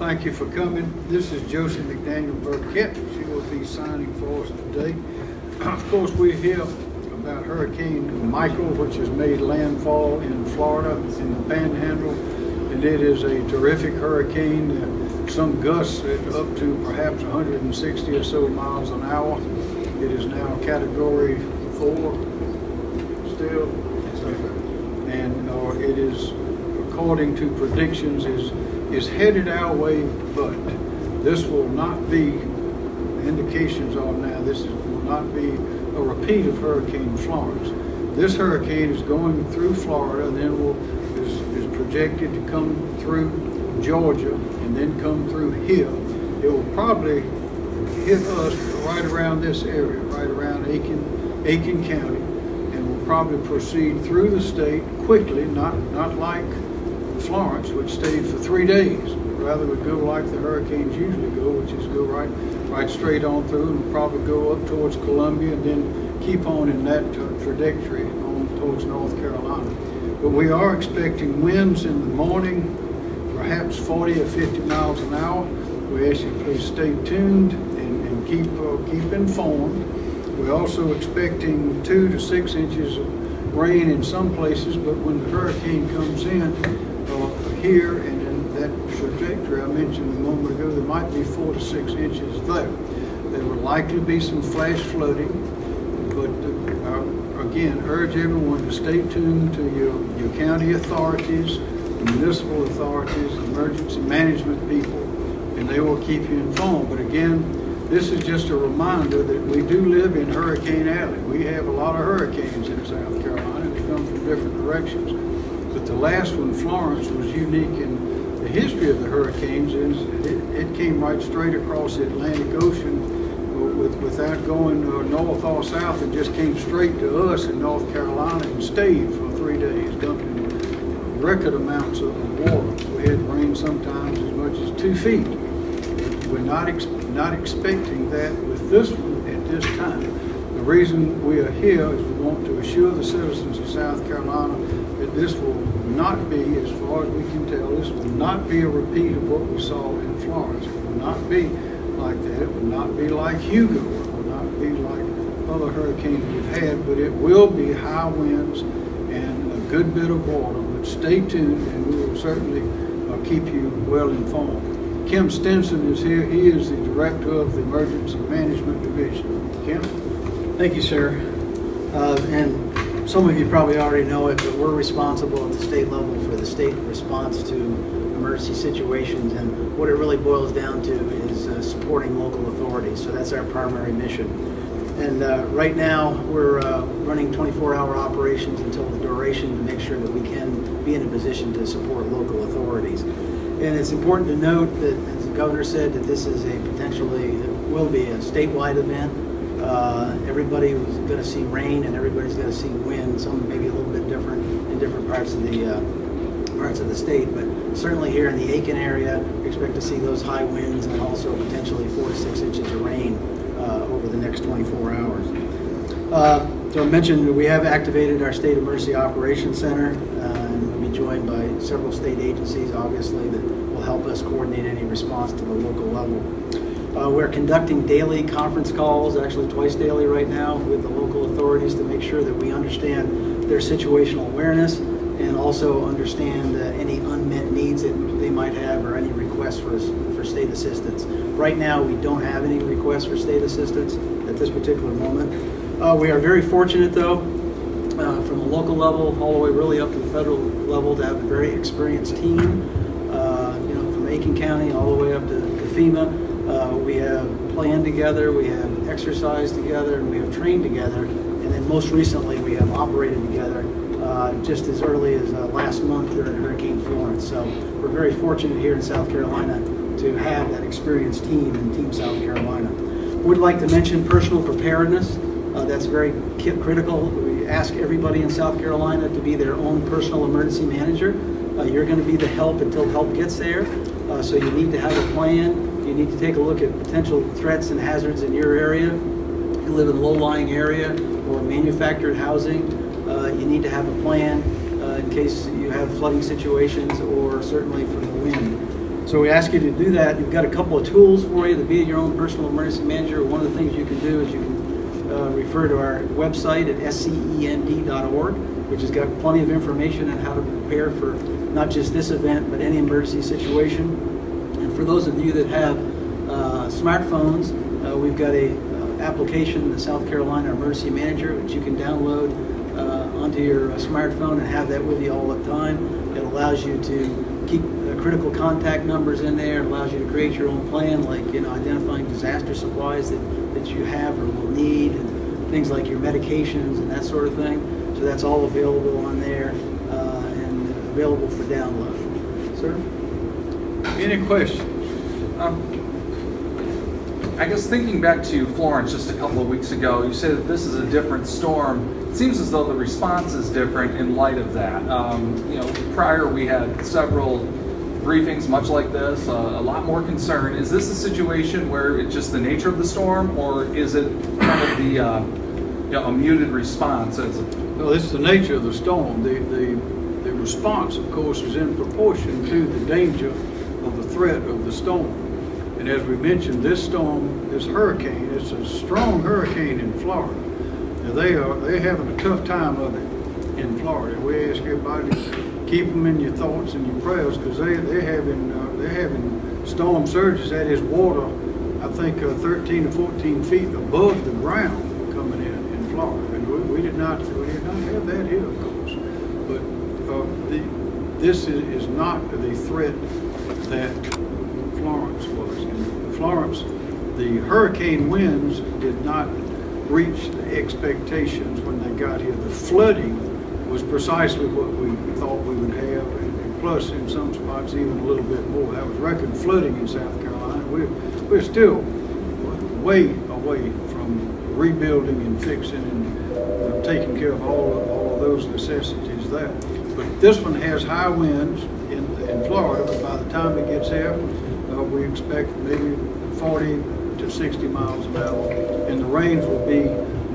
thank you for coming. This is Josie McDaniel Burkett. She will be signing for us today. Of course, we're here about Hurricane Michael, which has made landfall in Florida in the Panhandle, and it is a terrific hurricane. Some gusts up to perhaps 160 or so miles an hour. It is now Category 4 still, and it is, according to predictions, is headed our way, but this will not be, indications are now, will not be a repeat of Hurricane Florence. This hurricane is going through Florida and then is projected to come through Georgia and then come through here. It will probably hit us right around this area, right around Aiken County, and will probably proceed through the state quickly, not like Florence, which stayed for 3 days. Rather would go like the hurricanes usually go, which is go right straight on through and probably go up towards Columbia and then keep on in that trajectory on towards North Carolina. But we are expecting winds in the morning, perhaps 40 or 50 miles an hour. We ask you please stay tuned and keep informed. We're also expecting 2 to 6 inches of rain in some places, but when the hurricane comes in here and in that trajectory I mentioned a moment ago, there might be 4 to 6 inches there. There will likely be some flash flooding, but again, urge everyone to stay tuned to your county authorities, the municipal authorities, emergency management people, and they will keep you informed. But again, this is just a reminder that we do live in Hurricane Alley. We have a lot of hurricanes in South Carolina. They come from different directions. But the last one, Florence, was unique in the history of the hurricanes. It came right straight across the Atlantic Ocean without going north or south. It just came straight to us in North Carolina and stayed for 3 days, dumping record amounts of water. We had rain sometimes as much as 2 feet. We're not expecting that with this one at this time. The reason we are here is we want to assure the citizens of South Carolina that this will not be, as far as we can tell, this will not be a repeat of what we saw in Florence. It will not be like that. It will not be like Hugo. It will not be like other hurricanes we've had, but it will be high winds and a good bit of water. But stay tuned and we will certainly keep you well informed. Kim Stinson is here. He is the director of the Emergency Management Division. Kim? Thank you, sir. And some of you probably already know it, but we're responsible at the state level for the state response to emergency situations, and what it really boils down to is supporting local authorities. So that's our primary mission. And right now we're running 24-hour operations until the duration to make sure that we can be in a position to support local authorities. And it's important to note that, as the governor said, that this is a potentially, it will be a statewide event. Everybody is going to see rain and everybody's going to see wind, some maybe a little bit different in different parts of the state, but certainly here in the Aiken area, we expect to see those high winds and also potentially 4 to 6 inches of rain over the next 24 hours. So I mentioned that we have activated our State Emergency Operations Center, and we'll be joined by several state agencies, obviously, that will help us coordinate any response to the local level. We're conducting daily conference calls, actually twice daily right now, with the local authorities to make sure that we understand their situational awareness and also understand any unmet needs that they might have or any requests for state assistance. Right now, we don't have any requests for state assistance at this particular moment. We are very fortunate, though, from the local level all the way really up to the federal level, to have a very experienced team, from Aiken County all the way up to FEMA. We have planned together, we have exercised together, and we have trained together, and then most recently we have operated together just as early as last month during Hurricane Florence. So we're very fortunate here in South Carolina to have that experienced team in Team South Carolina. Would like to mention personal preparedness. That's very critical. We ask everybody in South Carolina to be their own personal emergency manager. You're going to be the help until help gets there. So you need to have a plan. You need to take a look at potential threats and hazards in your area. If you live in a low-lying area or manufactured housing, you need to have a plan in case you have flooding situations or certainly for the wind. So So we ask you to do that. You've got a couple of tools for you to be your own personal emergency manager. One of the things you can do is you can refer to our website at scend.org, which has got plenty of information on how to prepare for not just this event, but any emergency situation. And for those of you that have smartphones, we've got a application, the South Carolina Emergency Manager, which you can download onto your smartphone and have that with you all the time. It allows you to keep critical contact numbers in there. It allows you to create your own plan, like identifying disaster supplies that you have or will need, and things like your medications and that sort of thing. So that's all available on there and available for download. Sir? Any questions? I guess thinking back to Florence just a couple of weeks ago, you said that this is a different storm. It seems as though the response is different in light of that. Prior we had several briefings much like this, a lot more concern. Is this a situation where it's just the nature of the storm, or is it kind of the a muted response? No, this is the nature of the storm. The response, of course, is in proportion to the danger of the threat of the storm. And as we mentioned, this storm, this hurricane, it's a strong hurricane in Florida. Now they're having a tough time of it in Florida. We ask everybody to keep them in your thoughts and your prayers, because they're having storm surges that is water, I think 13 to 14 feet above the ground coming in Florida. And we did not have that here, of course. But this is not the threat that Florence was. In Florence, the hurricane winds did not reach the expectations when they got here. The flooding was precisely what we thought we would have, and plus in some spots even a little bit more. That was record flooding in South Carolina. We're still way away from rebuilding and fixing and taking care of all of those necessities there. But this one has high winds in Florida, but by the time it gets here, we expect maybe 40 to 60 miles an hour, and the rains will be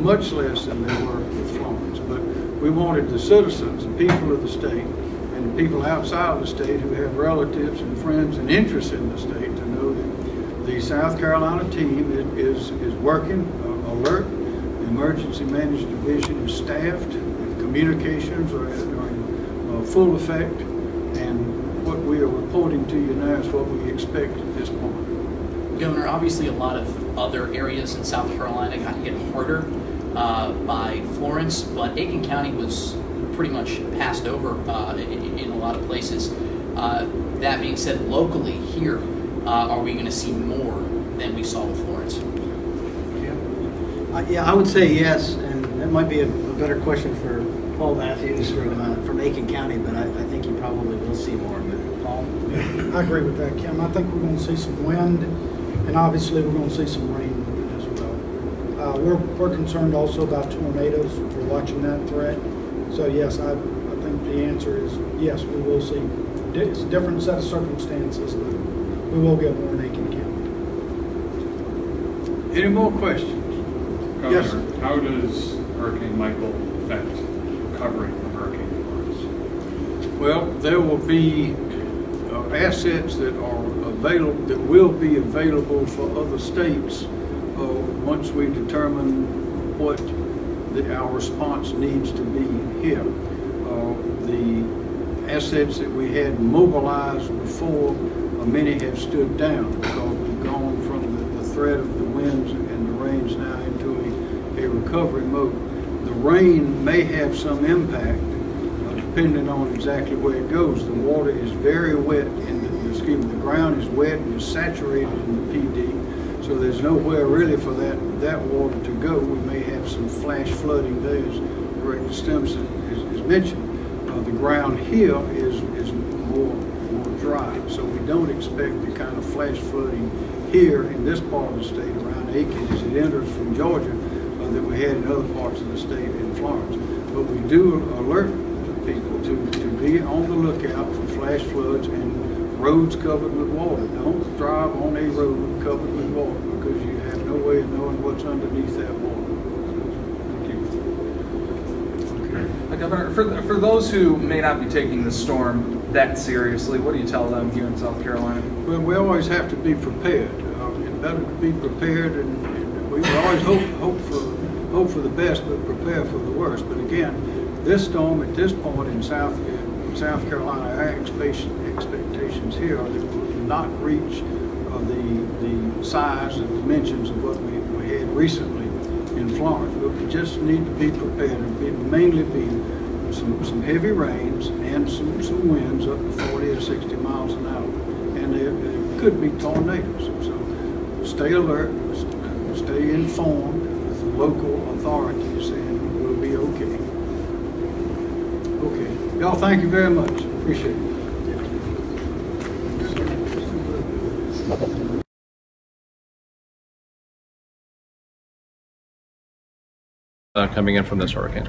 much less than they were with Florence. But we wanted the citizens, the people of the state, and the people outside of the state who have relatives and friends and interests in the state to know that the South Carolina team is working alert. The Emergency Management Division is staffed. Communications are in full effect, and what we are reporting to you now is what we expect at this point. Governor, obviously a lot of other areas in South Carolina got hit harder by Florence, but Aiken County was pretty much passed over in a lot of places. That being said, locally here, are we going to see more than we saw with Florence? Yeah, I would say yes, and that might be a better question for Paul Matthews from Aiken County, but I think you probably will see more. But Paul? I agree with that, Kim. I think we're going to see some wind, and obviously we're going to see some rain as well. We're concerned also about tornadoes. We're watching that threat. So yes, I think the answer is yes, we will see. It's a different set of circumstances, but we will get more in Aiken County. Any more questions? Governor, Yes, sir. how does Hurricane Michael affect recovery from Hurricane Florence? Well, there will be assets that are available, that will be available for other states once we determine what our response needs to be here. The assets that we had mobilized before, many have stood down because we've gone from the threat of the winds and the rains now into a recovery mode. The rain may have some impact depending on exactly where it goes. The water is very wet, the ground is wet and is saturated in the PD, so there's nowhere really for that water to go. We may have some flash flooding there, as Director Stimson has mentioned. The ground here is more dry, so we don't expect the kind of flash flooding here in this part of the state around Aiken as it enters from Georgia that we had in other parts of the state in Florence. But we do alert people to be on the lookout for flash floods and roads covered with water. Don't drive on a road covered with water because you have no way of knowing what's underneath that water. Thank you. Governor, for those who may not be taking the storm that seriously, what do you tell them here in South Carolina? Well, we always have to be prepared. It's better to be prepared, and we always hope for the best, but prepare for the worst. But again, this storm at this point in South Carolina, our expectations here are that it will not reach the size and dimensions of what we had recently in Florence. But we just need to be prepared, and mainly be some heavy rains and some winds up to 40 or 60 miles an hour. And there could be tornadoes. So stay alert, stay informed with the local authorities, and we'll be okay. Okay. Y'all, thank you very much. Appreciate it. Coming in from this hurricane.